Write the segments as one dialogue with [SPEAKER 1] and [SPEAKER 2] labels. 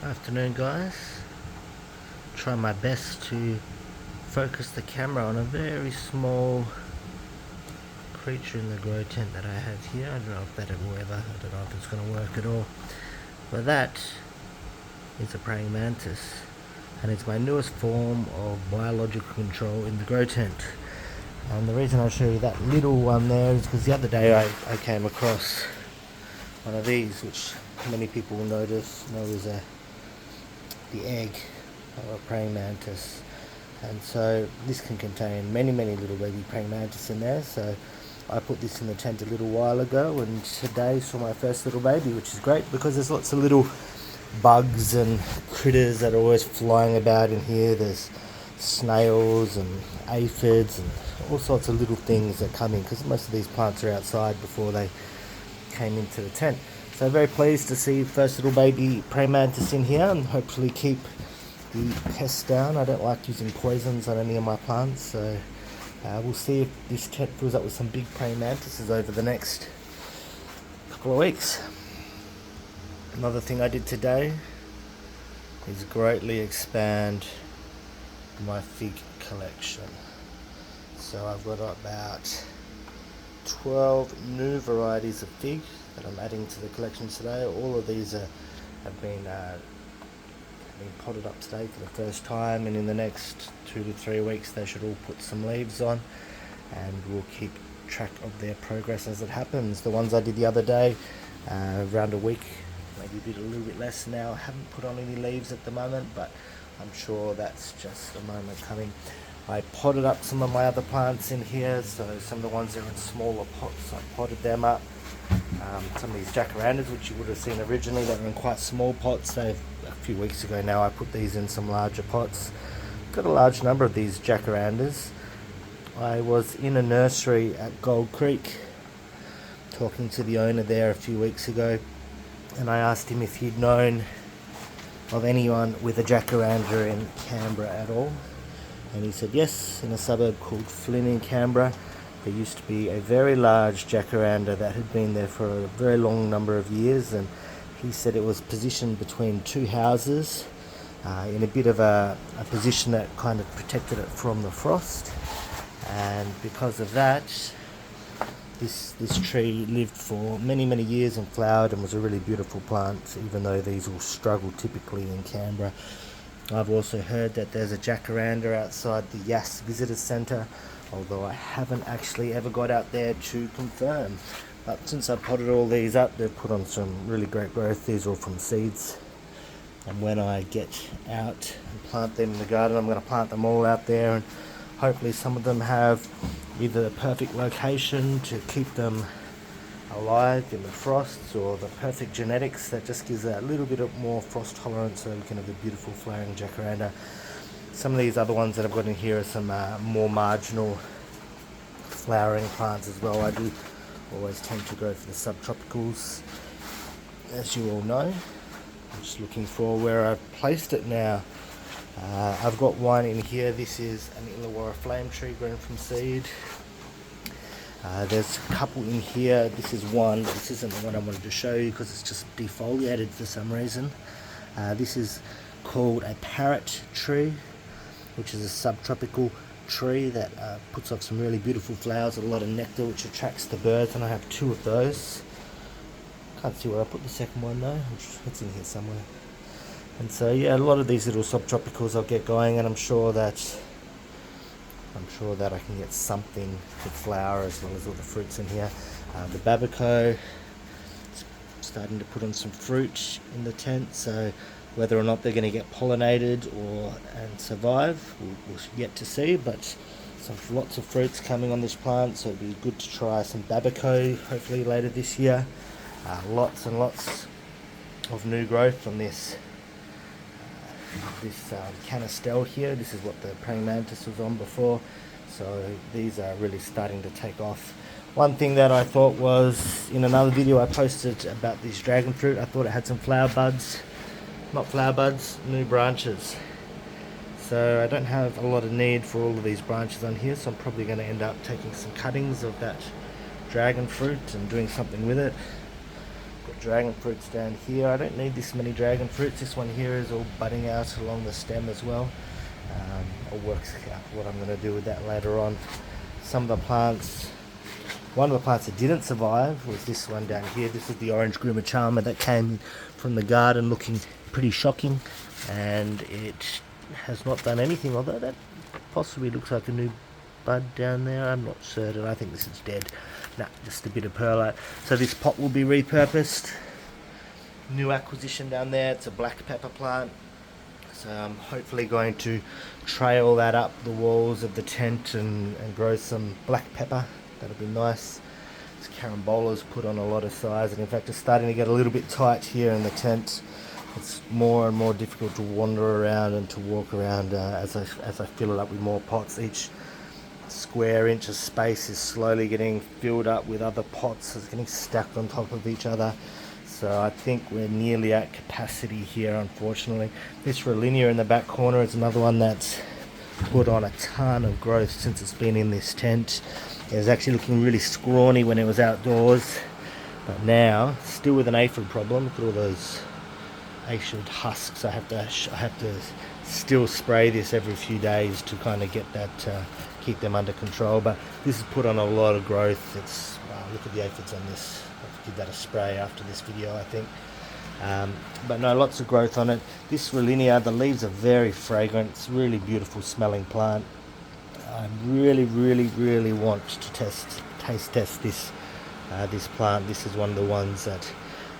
[SPEAKER 1] Afternoon, guys. Try my best to focus the camera on a very small creature in the grow tent that I have here. I don't know if that'll ever, I don't know if it's going to work at all. But that is a praying mantis, and it's my newest form of biological control in the grow tent. And the reason I show you that little one there is because the other day I came across one of these, which many people will know is the egg of a praying mantis. And so this can contain many little baby praying mantis in there. So I put this in the tent a little while ago, and today saw my first little baby, which is great because there's lots of little bugs and critters that are always flying about in here. There's snails and aphids and all sorts of little things that come in because most of these plants are outside before they came into the tent. So very pleased to see first little baby praying mantis in here, and hopefully keep the pests down. I don't like using poisons on any of my plants, so we'll see if this tent fills up with some big praying mantises over the next couple of weeks. Another thing I did today is greatly expand my fig collection. So I've got about 12 new varieties of fig that I'm adding to the collection today. All of these have been potted up today for the first time, and in the next 2 to 3 weeks they should all put some leaves on, and we'll keep track of their progress as it happens. The ones I did the other day, around a week, maybe a little bit less now, I haven't put on any leaves at the moment, but I'm sure that's just a moment coming. I potted up some of my other plants in here, so some of the ones that are in smaller pots, I potted them up. Some of these jacarandas, which you would have seen originally, that were in quite small pots, a few weeks ago now I put these in some larger pots. Got a large number of these jacarandas. I was in a nursery at Gold Creek talking to the owner there a few weeks ago, and I asked him if he'd known of anyone with a jacaranda in Canberra at all, and he said yes, in a suburb called Flynn in Canberra there used to be a very large jacaranda that had been there for a very long number of years, and he said it was positioned between two houses in a bit of a position that kind of protected it from the frost, and because of that this tree lived for many years and flowered and was a really beautiful plant, even though these will struggle typically in Canberra. I've also heard that there's a jacaranda outside the Yass Visitor Centre, although I haven't actually ever got out there to confirm. But since I potted all these up, they've put on some really great growth. These are all from seeds, and when I get out and plant them in the garden, I'm going to plant them all out there, and hopefully some of them have either the perfect location to keep them alive in the frosts, or the perfect genetics that just gives that little bit of more frost tolerance so we can have a beautiful flowering jacaranda. Some of these other ones that I've got in here are some more marginal flowering plants as well. I do always tend to go for the subtropicals, as you all know. I'm just looking for where I've placed it now. I've got one in here. This is an Illawarra flame tree grown from seed. There's a couple in here. This is one. This isn't the one I wanted to show you because it's just defoliated for some reason. This is called a Parrot Tree, which is a subtropical tree that puts off some really beautiful flowers, a lot of nectar, which attracts the birds, and I have two of those. Can't see where I put the second one though. It's in here somewhere. And so yeah, a lot of these little subtropicals I'll get going, and I'm sure that I can get something to flower as well as all the fruits in here. The babaco is starting to put on some fruit in the tent, so whether or not they're going to get pollinated and survive, we'll yet to see, but lots of fruits coming on this plant, so it'd be good to try some babaco hopefully later this year. Lots and lots of new growth on this canistel here. This is what the praying mantis was on before, so these are really starting to take off. One thing that I thought was, in another video I posted about this dragon fruit, I thought it had some flower buds. Not flower buds, new branches. So I don't have a lot of need for all of these branches on here, so I'm probably going to end up taking some cuttings of that dragon fruit and doing something with it. Got dragon fruits down here. I don't need this many dragon fruits. This one here is all budding out along the stem as well. I'll work out what I'm going to do with that later on. Some of the plants, one of the plants that didn't survive was this one down here. This is the orange grimacharma that came from the garden looking pretty shocking, and it has not done anything, although that possibly looks like a new bud down there. I'm not certain. I think this is dead. Nah, just a bit of perlite. So this pot will be repurposed. New acquisition down there. It's a black pepper plant. So I'm hopefully going to trail that up the walls of the tent and grow some black pepper. That'll be nice. This carambola's put on a lot of size, and in fact it's starting to get a little bit tight here in the tent. It's more and more difficult to wander around and to walk around as I fill it up with more pots. Each square inch of space is slowly getting filled up with other pots. It's getting stacked on top of each other. So I think we're nearly at capacity here, unfortunately. This Rollinia in the back corner is another one that's put on a ton of growth since it's been in this tent. It was actually looking really scrawny when it was outdoors, but now still with an aphid problem. Look at all those aphid husks. I have to still spray this every few days to kind of get that keep them under control. But this has put on a lot of growth. It's look at the aphids on this. I'll give that a spray after this video, I think. But no, lots of growth on it. This Rollinia, the leaves are very fragrant. It's a really beautiful smelling plant. I really want to taste test this plant. This is one of the ones that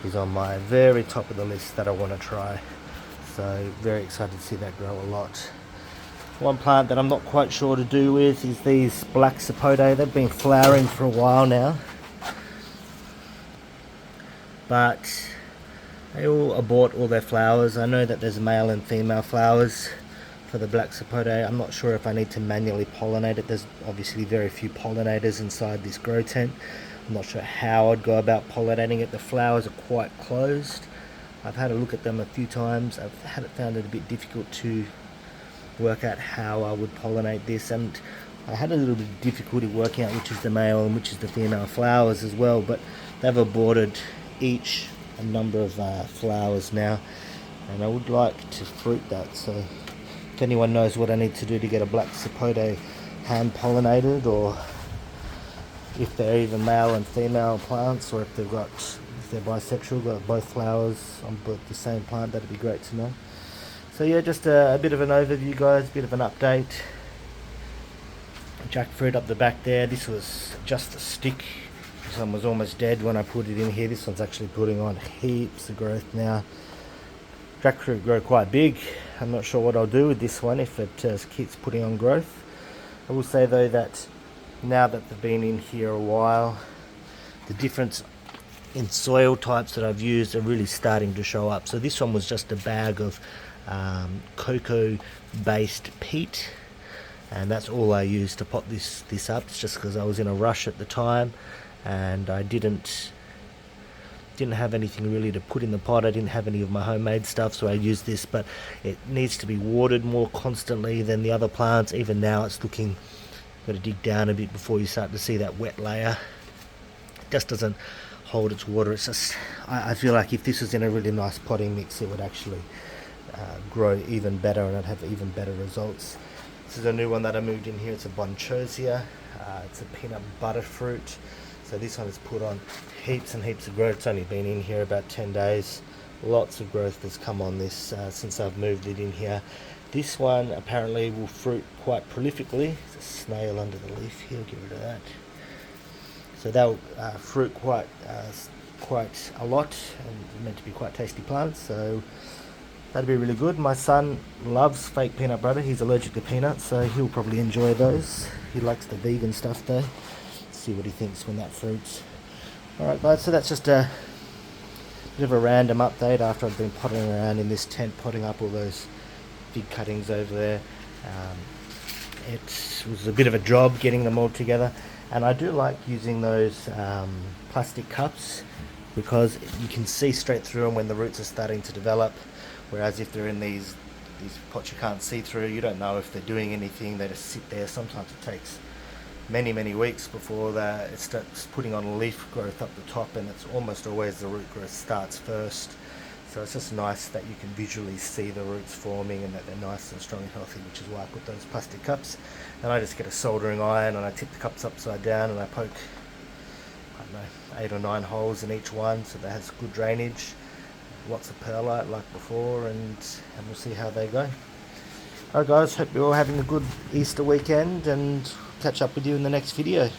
[SPEAKER 1] is on my very top of the list that I want to try. So very excited to see that grow a lot. One plant that I'm not quite sure to do with is these black sapote. They've been flowering for a while now, but they all abort all their flowers. I know that there's male and female flowers for the black sapote. I'm not sure if I need to manually pollinate it. There's obviously very few pollinators inside this grow tent. I'm not sure how I'd go about pollinating it. The flowers are quite closed. I've had a look at them a few times. I've found it a bit difficult to work out how I would pollinate this, and I had a little bit of difficulty working out which is the male and which is the female flowers as well, but they've aborted each a number of flowers now, and I would like to fruit that. So if anyone knows what I need to do to get a black sapote hand pollinated, or if they're even male and female plants, or if they're bisexual, got both flowers on both the same plant, that'd be great to know. So yeah, just a bit of an overview, guys, a bit of an update. Jackfruit up the back there. This was just a stick. This one was almost dead when I put it in here. This one's actually putting on heaps of growth now. Jackfruit grow quite big. I'm not sure what I'll do with this one if it keeps putting on growth. I will say though that now that they've been in here a while, the difference in soil types that I've used are really starting to show up. So this one was just a bag of cocoa based peat, and that's all I used to pot this up. It's just because I was in a rush at the time and I didn't have anything really to put in the pot. I didn't have any of my homemade stuff, so I used this, but it needs to be watered more constantly than the other plants. Even now it's looking, got to dig down a bit before you start to see that wet layer. It just doesn't hold its water. It's just, I feel like if this was in a really nice potting mix, it would actually grow even better and I'd have even better results. This is a new one that I moved in here. It's a bonchosia. It's a peanut butter fruit. So this one has put on heaps and heaps of growth. It's only been in here about 10 days. Lots of growth has come on this since I've moved it in here. This one apparently will fruit quite prolifically. There's a snail under the leaf here, get rid of that. So they'll fruit quite a lot, and meant to be quite tasty plants. So that'd be really good. My son loves fake peanut butter. He's allergic to peanuts, so he'll probably enjoy those. He likes the vegan stuff though. Let's see what he thinks when that fruits. Alright guys, so that's just a bit of a random update after I've been potting around in this tent, potting up all those big cuttings over there. It was a bit of a job getting them all together, and I do like using those plastic cups because you can see straight through them when the roots are starting to develop. Whereas if they're in these pots you can't see through, you don't know if they're doing anything, they just sit there. Sometimes it takes many weeks before it starts putting on leaf growth up the top, and it's almost always the root growth starts first. So it's just nice that you can visually see the roots forming and that they're nice and strong and healthy, which is why I put those plastic cups. And I just get a soldering iron and I tip the cups upside down and I poke, I don't know, 8 or 9 holes in each one so that has good drainage, lots of perlite like before, and we'll see how they go. Alright guys, hope you're all having a good Easter weekend, and catch up with you in the next video.